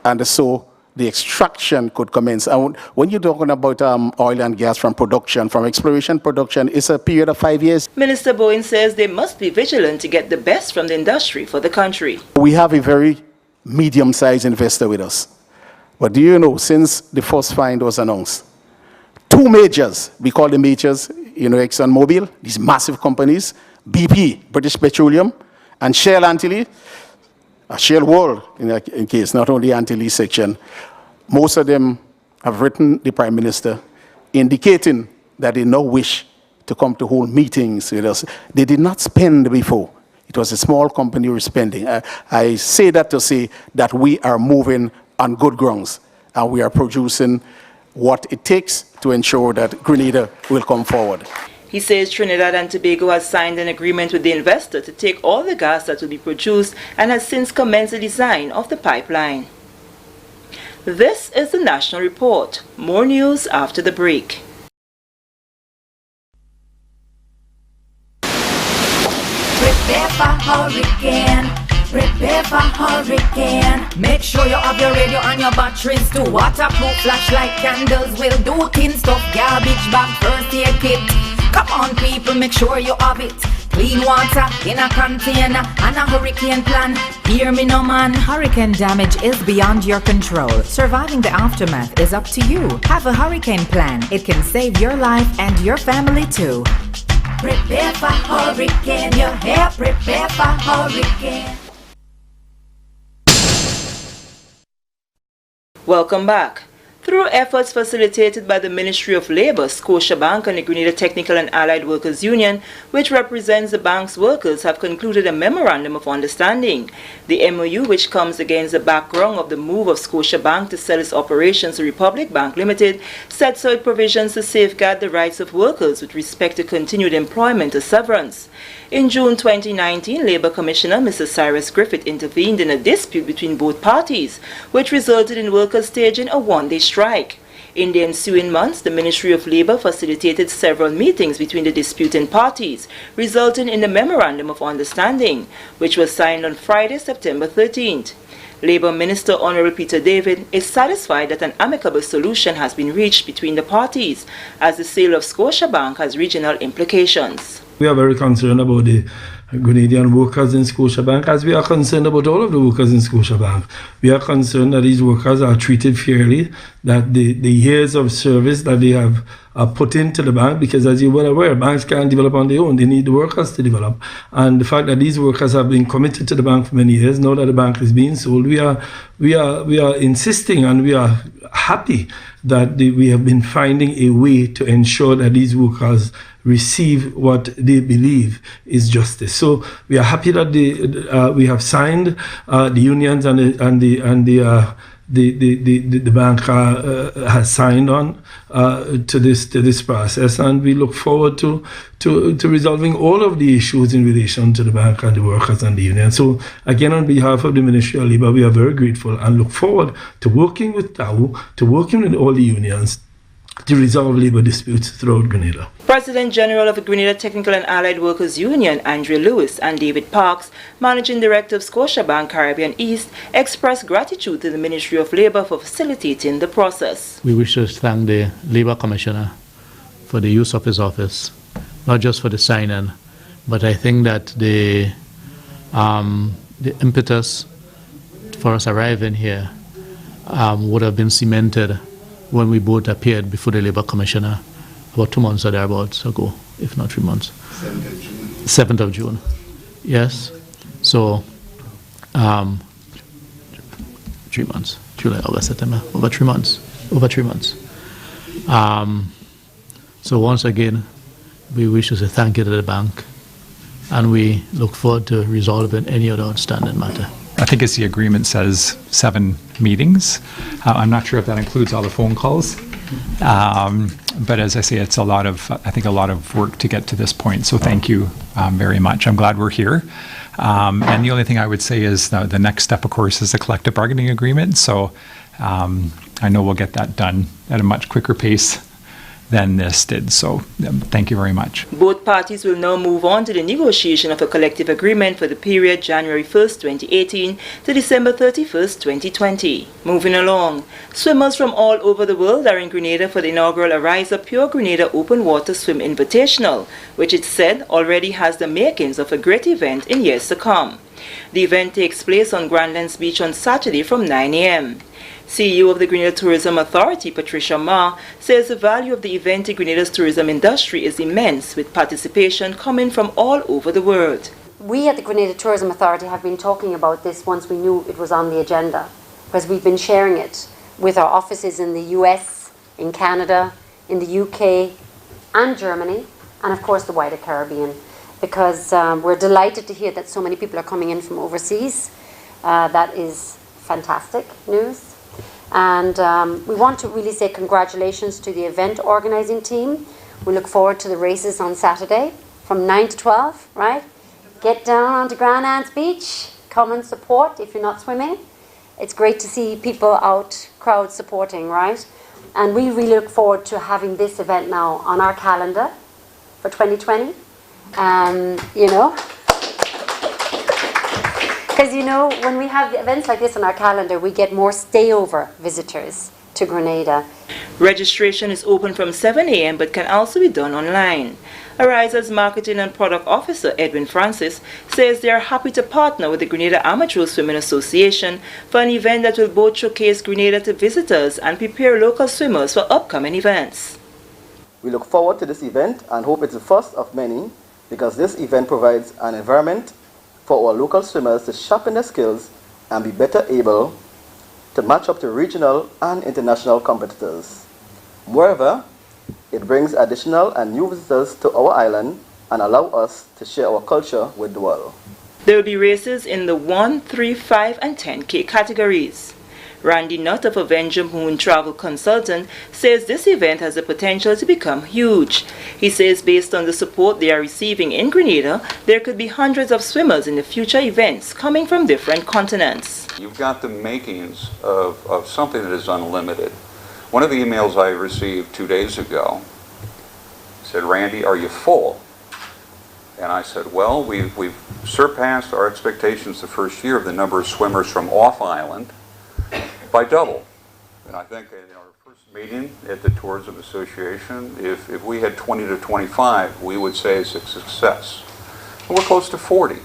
and so the extraction could commence. And when you're talking about oil and gas from production, from exploration production, it's a period of 5 years. Minister Bowen says they must be vigilant to get the best from the industry for the country. We have a very medium-sized investor with us. But do you know, since the first find was announced, two majors, we call them majors, ExxonMobil, these massive companies, BP, British Petroleum, and Shell Antilles, Shell World, in case, not only Antilles section. Most of them have written the Prime Minister indicating that they no wish to come to hold meetings with us. They did not spend before. It was a small company who was spending. I say that to say that we are moving on good grounds, and we are producing what it takes to ensure that Grenada will come forward. He says Trinidad and Tobago has signed an agreement with the investor to take all the gas that will be produced and has since commenced the design of the pipeline. This is the National Report. More news after the break. Prepare for hurricane. Prepare for hurricane. Make sure you have your radio and your batteries too. Waterproof flashlight candles will do. Tin stuff, garbage bag, first aid kit. Come on people, make sure you have it. Clean water in a container and a hurricane plan. Hear me no man. Hurricane damage is beyond your control. Surviving the aftermath is up to you. Have a hurricane plan. It can save your life and your family too. Prepare for hurricane. Your hair, prepare for hurricane. Welcome back. Through efforts facilitated by the Ministry of Labour, Scotiabank and the Grenada Technical and Allied Workers Union, which represents the bank's workers, have concluded a memorandum of understanding. The MOU, which comes against the background of the move of Scotiabank to sell its operations to Republic Bank Limited, sets out provisions to safeguard the rights of workers with respect to continued employment or severance. In June 2019, Labour Commissioner Mr. Cyrus Griffith intervened in a dispute between both parties, which resulted in workers staging a one-day strike. In the ensuing months, the Ministry of Labour facilitated several meetings between the disputing parties, resulting in the Memorandum of Understanding, which was signed on Friday, September 13th. Labour Minister Honorable Peter David is satisfied that an amicable solution has been reached between the parties, as the sale of Scotiabank has regional implications. We are very concerned about the Grenadian workers in Scotiabank, as we are concerned about all of the workers in Scotiabank. We are concerned that these workers are treated fairly, that the years of service that they have put into the bank, because as you're well aware, banks can't develop on their own. They need the workers to develop. And the fact that these workers have been committed to the bank for many years, now that the bank is being sold, we are insisting, and we are happy that we have been finding a way to ensure that these workers receive what they believe is justice. So we are happy that we have signed the unions and the bank has signed on to this process, and we look forward to resolving all of the issues in relation to the bank and the workers and the union. So again, on behalf of the Ministry of Labour, we are very grateful and look forward to working with TAU, to working with all the unions to resolve labour disputes throughout Grenada. President General of the Grenada Technical and Allied Workers Union, Andrea Lewis, and David Parks, Managing Director of Scotiabank Caribbean East, expressed gratitude to the Ministry of Labour for facilitating the process. We wish to thank the Labour Commissioner for the use of his office, not just for the sign-in, but I think that the impetus for us arriving here would have been cemented when we both appeared before the Labour Commissioner about 2 months or thereabouts ago, if not 3 months. 7th of June. Yes. So 3 months. July, August, September. Over 3 months. Over 3 months. So once again, we wish to say thank you to the bank and we look forward to resolving any other outstanding matter. I think as the agreement says, 7 meetings. I'm not sure if that includes all the phone calls. But as I say, it's a lot of work to get to this point. So thank you very much. I'm glad we're here. And the only thing I would say is the next step, of course, is the collective bargaining agreement. So I know we'll get that done at a much quicker pace than this did. So thank you very much. Both parties will now move on to the negotiation of a collective agreement for the period January 1st, 2018 to December 31st, 2020. Moving along, swimmers from all over the world are in Grenada for the inaugural Arise Up Pure Grenada Open Water Swim Invitational, which it said already has the makings of a great event in years to come. The event takes place on Grandlands Beach on Saturday from 9 a.m. CEO of the Grenada Tourism Authority, Patricia Ma, says the value of the event to Grenada's tourism industry is immense, with participation coming from all over the world. We at the Grenada Tourism Authority have been talking about this once we knew it was on the agenda, because we've been sharing it with our offices in the US, in Canada, in the UK and Germany, and of course the wider Caribbean, because we're delighted to hear that so many people are coming in from overseas. That is fantastic news. And we want to really say congratulations to the event organizing team. We look forward to the races on Saturday from 9 to 12, right? Get down onto Grandlands Beach, come and support if you're not swimming. It's great to see people out, crowd supporting, right? And we really look forward to having this event now on our calendar for 2020. You know, because you know, when we have events like this on our calendar, we get more stayover visitors to Grenada. Registration is open from 7 a.m. but can also be done online. Ariza's Marketing and Product Officer, Edwin Francis, says they are happy to partner with the Grenada Amateur Swimming Association for an event that will both showcase Grenada to visitors and prepare local swimmers for upcoming events. We look forward to this event and hope it's the first of many, because this event provides an environment for our local swimmers to sharpen their skills and be better able to match up to regional and international competitors. Moreover, it brings additional and new visitors to our island and allow us to share our culture with the world. There will be races in the 1, 3, 5 and 10K categories. Randy Nutt of Avenger Moon Travel Consultant says this event has the potential to become huge. He says based on the support they are receiving in Grenada, there could be hundreds of swimmers in the future events coming from different continents. You've got the makings of something that is unlimited. One of the emails I received 2 days ago said, "Randy, are you full?" And I said, well, we've surpassed our expectations the first year of the number of swimmers from off-island by double. And I think in our first meeting at the Tourism Association, if we had 20 to 25, we would say it's a success. And we're close to 40.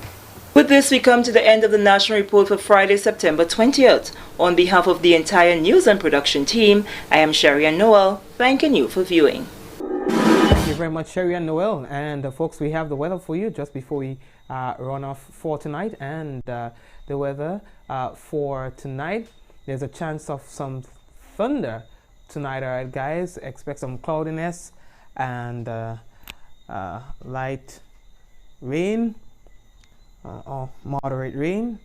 With this, we come to the end of the National Report for Friday, September 20th. On behalf of the entire news and production team, I am Sherry-Ann Noel, thanking you for viewing. Thank you very much, Sherry-Ann Noel. And folks, we have the weather for you just before we run off for tonight. And the weather for tonight, there's a chance of some thunder tonight, all right, guys. Expect some cloudiness and light rain or moderate rain.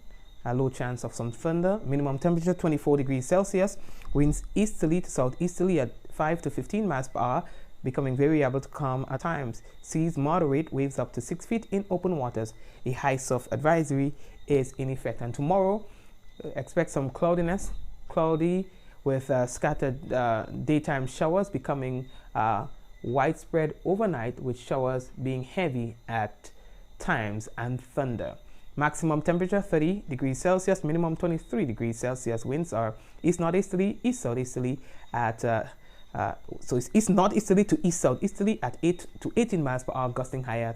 A low chance of some thunder. Minimum temperature 24 degrees Celsius. Winds easterly to southeasterly at 5 to 15 miles per hour, becoming variable to calm at times. Seas moderate, waves up to 6 feet in open waters. A high surf advisory is in effect. And tomorrow, expect some cloudiness, cloudy with scattered daytime showers becoming widespread overnight, with showers being heavy at times and thunder. Maximum temperature 30 degrees Celsius, minimum 23 degrees Celsius. Winds are east northeasterly, east southeasterly at so it's east northeasterly to east southeasterly at 8 to 18 miles per hour, gusting higher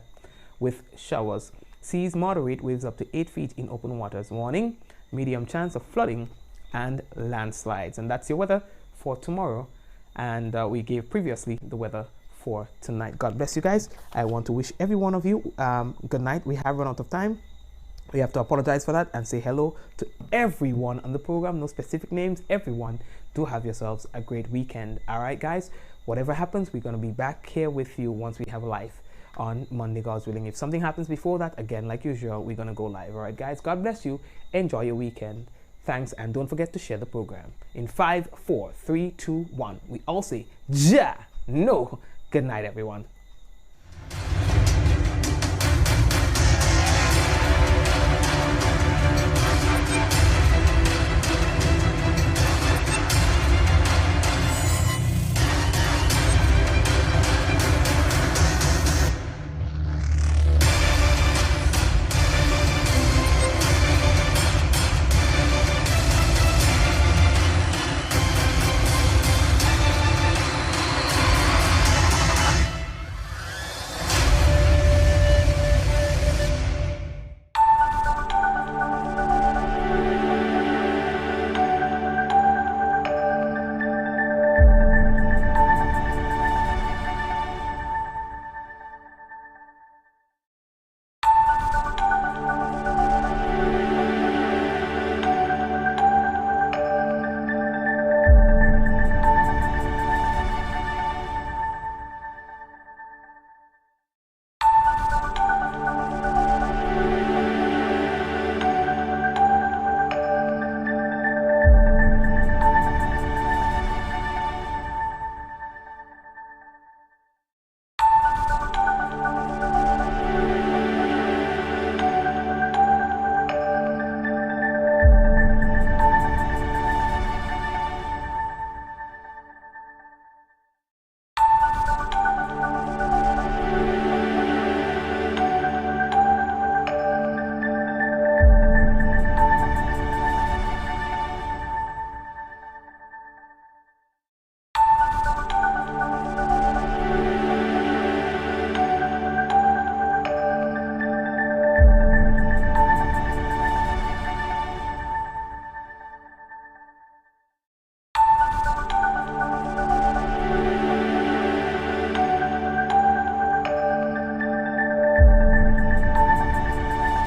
with showers. Seas moderate, waves up to 8 feet in open waters. Warning, medium chance of flooding and landslides. And that's your weather for tomorrow. And we gave previously the weather for tonight. God bless you guys. I want to wish every one of you good night. We have run out of time. We have to apologize for that and say hello to everyone on the program. No specific names. Everyone, do have yourselves a great weekend. All right, guys. Whatever happens, we're going to be back here with you once we have life on Monday, God's willing. If something happens before that, again, like usual, we're going to go live. All right, guys, God bless you. Enjoy your weekend. Thanks, and don't forget to share the program. In 5, 4, 3, 2, 1, we all say, Ja, no. Good night, everyone.